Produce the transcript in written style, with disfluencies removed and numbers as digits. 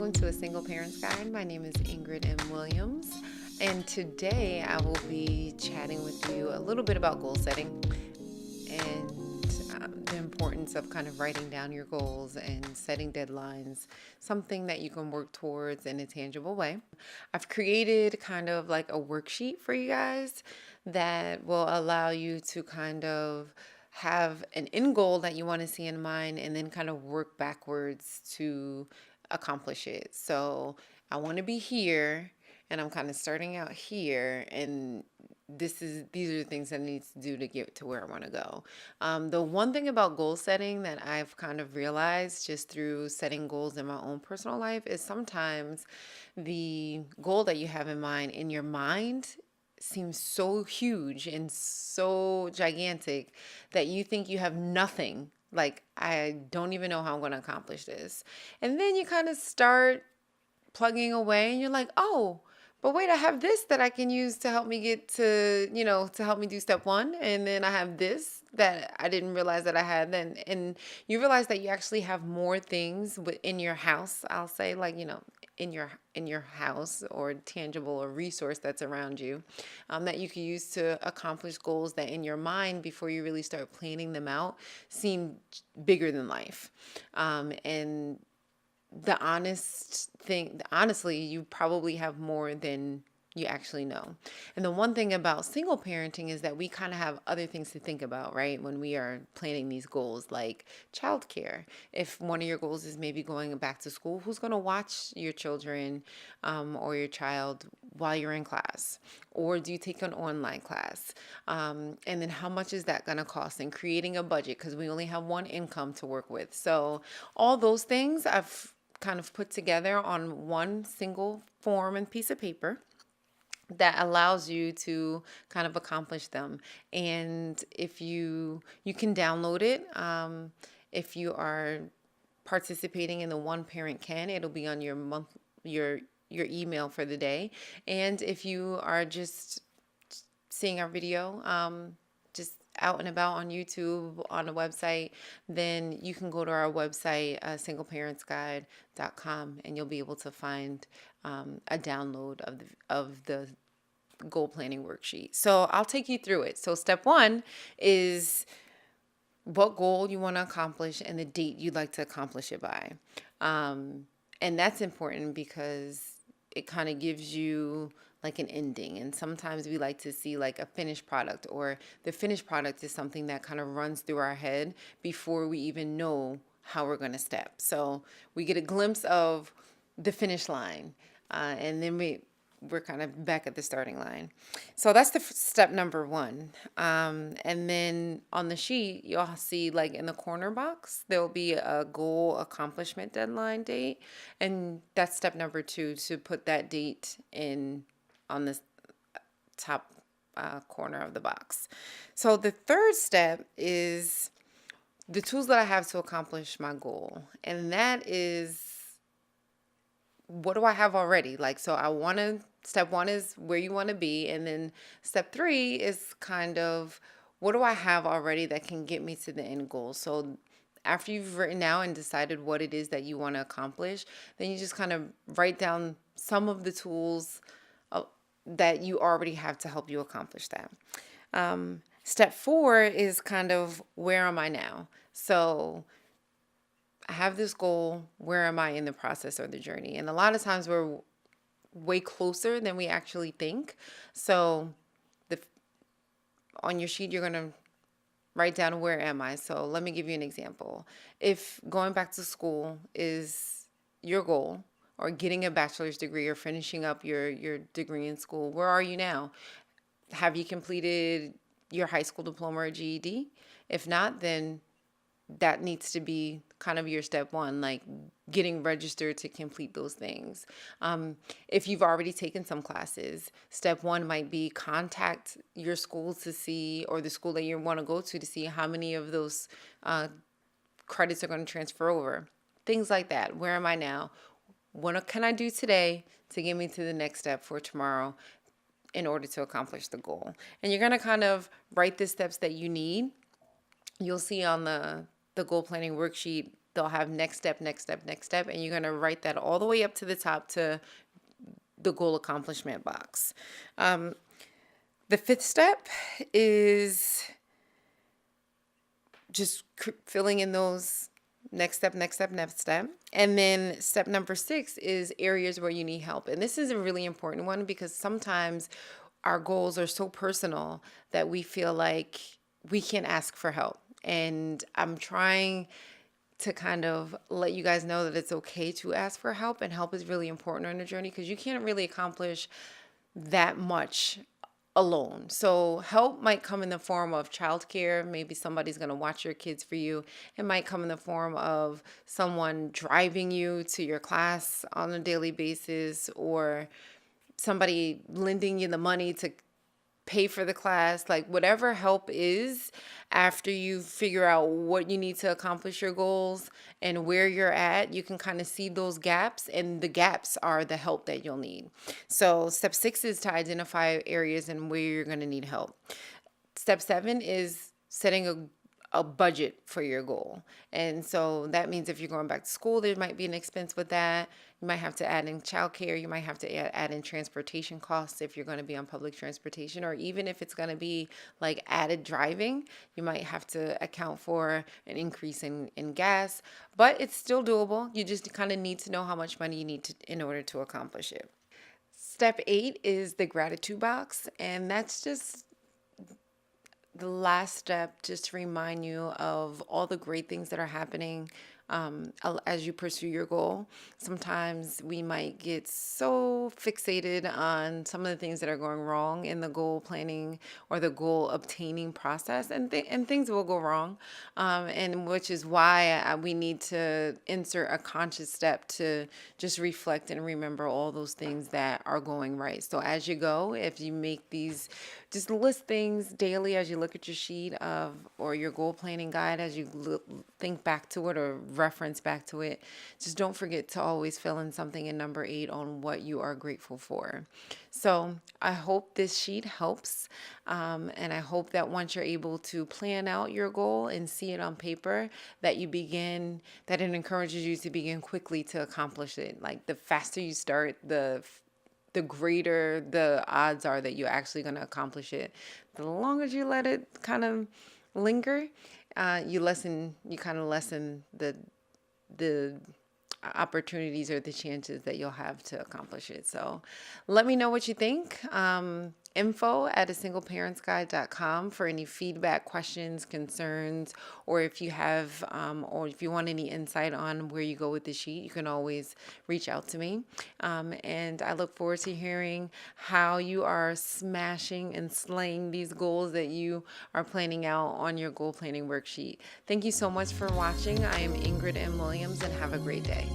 welcome to A Single Parent's Guide. My name is Ingrid M. Williams, and today I will be chatting with you a little bit about goal setting and the importance of kind of writing down your goals and setting deadlines, something that you can work towards in a tangible way. I've created kind of like a worksheet for you guys that will allow you to kind of have an end goal that you want to see in mind and then kind of work backwards to accomplish it. So I want to be here and I'm kind of starting out here, and these are the things I need to do to get to where I want to go. The one thing about goal setting that I've kind of realized just through setting goals in my own personal life is sometimes the goal that you have in your mind seems so huge and so gigantic that you think you have nothing. Like, I don't even know how I'm going to accomplish this. And then you kind of start plugging away and you're like, oh, but wait, I have this that I can use to help me get to, to help me do step one. And then I have this that I didn't realize that I had then. And you realize that you actually have more things within your house, I'll say, like, in your house or tangible or resource that's around you that you can use to accomplish goals that in your mind before you really start planning them out seem bigger than life. And honestly, you probably have more than you actually know. And the one thing about single parenting is that we kind of have other things to think about, right? When we are planning these goals, like childcare. If one of your goals is maybe going back to school, who's going to watch your children or your child while you're in class? Or do you take an online class? And then how much is that going to cost? And creating a budget, because we only have one income to work with. So all those things I've kind of put together on one single form and piece of paper that allows you to kind of accomplish them. And if you can download it, if you are participating in the One Parent Can, it'll be on your email for the day. And if you are just seeing our video, just out and about on YouTube, on a website, then you can go to our website, singleparentsguide.com, and you'll be able to find a download of the goal planning worksheet. So I'll take you through it. So step one is what goal you want to accomplish and the date you'd like to accomplish it by. And that's important because it kind of gives you like an ending. And sometimes we like to see like a finished product, or the finished product is something that kind of runs through our head before we even know how we're going to step. So we get a glimpse of the finish line, and then we're kind of back at the starting line. So that's the step number one. And then on the sheet, you'll see like in the corner box, there'll be a goal accomplishment deadline date. And that's step number two, to put that date in on the top corner of the box. So the third step is the tools that I have to accomplish my goal. And that is, what do I have already? Like, so step one is where you want to be. And then step three is kind of, what do I have already that can get me to the end goal? So after you've written out and decided what it is that you want to accomplish, then you just kind of write down some of the tools that you already have to help you accomplish that. Step four is kind of, where am I now? So I have this goal. Where am I in the process or the journey? And a lot of times we're way closer than we actually think. So on your sheet, you're going to write down, where am I? So let me give you an example. If going back to school is your goal, or getting a bachelor's degree or finishing up your degree in school, where are you now? Have you completed your high school diploma or GED? If not, then that needs to be kind of your step one, like getting registered to complete those things. If you've already taken some classes, step one might be contact your school to see, or the school that you want to go to see how many of those credits are going to transfer over. Things like that. Where am I now? What can I do today to get me to the next step for tomorrow in order to accomplish the goal? And you're going to kind of write the steps that you need. You'll see on the goal planning worksheet they'll have next step, next step, next step, and you're going to write that all the way up to the top to the goal accomplishment box. The fifth step is just filling in those next step, next step, next step. And then step number 6 is areas where you need help. And this is a really important one because sometimes our goals are so personal that we feel like we can't ask for help. And I'm trying to kind of let you guys know that it's okay to ask for help, and help is really important on the journey because you can't really accomplish that much alone. So help might come in the form of childcare. Maybe somebody's going to watch your kids for you. It might come in the form of someone driving you to your class on a daily basis, or somebody lending you the money to pay for the class. Like whatever help is, after you figure out what you need to accomplish your goals and where you're at, you can kind of see those gaps, and the gaps are the help that you'll need. So step 6 is to identify areas and where you're going to need help. Step 7 is setting a budget for your goal. And so that means if you're going back to school, there might be an expense with that. You might have to add in childcare. You might have to add in transportation costs if you're going to be on public transportation, or even if it's going to be like added driving, you might have to account for an increase in gas, but it's still doable. You just kind of need to know how much money you need to in order to accomplish it. Step 8 is the gratitude box, and that's just the last step, just to remind you of all the great things that are happening as you pursue your goal. Sometimes we might get so fixated on some of the things that are going wrong in the goal planning or the goal obtaining process, and things will go wrong, and which is why we need to insert a conscious step to just reflect and remember all those things that are going right. So as you go, if you make these, just list things daily as you look at your sheet of or your goal planning guide, as you think back to it or reference back to it. Just don't forget to always fill in something in number 8 on what you are grateful for. So I hope this sheet helps, and I hope that once you're able to plan out your goal and see it on paper, that it encourages you to begin quickly to accomplish it. Like the faster you start, the greater the odds are that you're actually going to accomplish it. The longer you let it kind of linger, you kind of lessen the opportunities or the chances that you'll have to accomplish it. So let me know what you think. info@asingleparentsguide.com for any feedback, questions, concerns, or if you have, or if you want any insight on where you go with the sheet, you can always reach out to me. And I look forward to hearing how you are smashing and slaying these goals that you are planning out on your goal planning worksheet. Thank you so much for watching. I am Ingrid M. Williams, and have a great day.